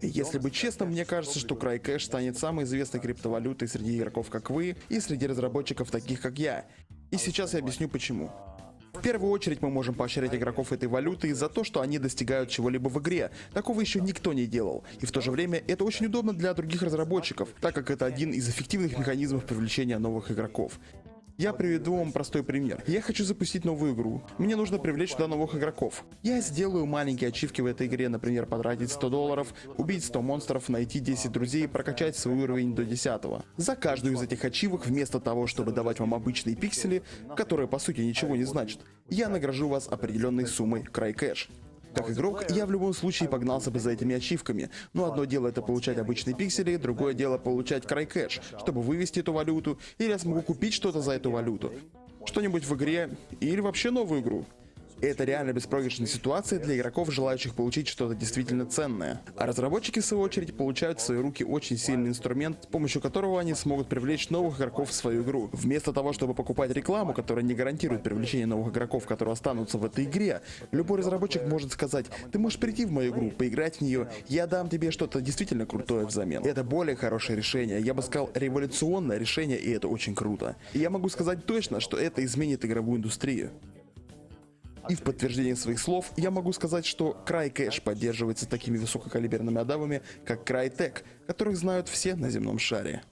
Если быть честным, мне кажется, что Crycash станет самой известной криптовалютой среди игроков, как вы, и среди разработчиков, таких как я. И сейчас я объясню почему. В первую очередь мы можем поощрять игроков этой валюты за то, что они достигают чего-либо в игре. Такого еще никто не делал. И в то же время это очень удобно для других разработчиков, так как это один из эффективных механизмов привлечения новых игроков. Я приведу вам простой пример. Я хочу запустить новую игру. Мне нужно привлечь туда новых игроков. Я сделаю маленькие ачивки в этой игре, например, потратить $100, убить 100 монстров, найти 10 друзей и прокачать свой уровень до 10. За каждую из этих ачивок, вместо того, чтобы давать вам обычные пиксели, которые по сути ничего не значат, я награжу вас определенной суммой Crycash. Как игрок, я в любом случае погнался бы за этими ачивками, но одно дело это получать обычные пиксели, другое дело получать Crycash, чтобы вывести эту валюту, или я смогу купить что-то за эту валюту. Что-нибудь в игре, или вообще новую игру. Это реально беспроигрышная ситуация для игроков, желающих получить что-то действительно ценное. А разработчики, в свою очередь, получают в свои руки очень сильный инструмент, с помощью которого они смогут привлечь новых игроков в свою игру. Вместо того, чтобы покупать рекламу, которая не гарантирует привлечение новых игроков, которые останутся в этой игре, любой разработчик может сказать: ты можешь прийти в мою игру, поиграть в нее, я дам тебе что-то действительно крутое взамен. Это более хорошее решение, я бы сказал, революционное решение, и это очень круто. И я могу сказать точно, что это изменит игровую индустрию. И в подтверждение своих слов я могу сказать, что Crycash поддерживается такими высококалиберными адавами, как Crytek, которых знают все на земном шаре.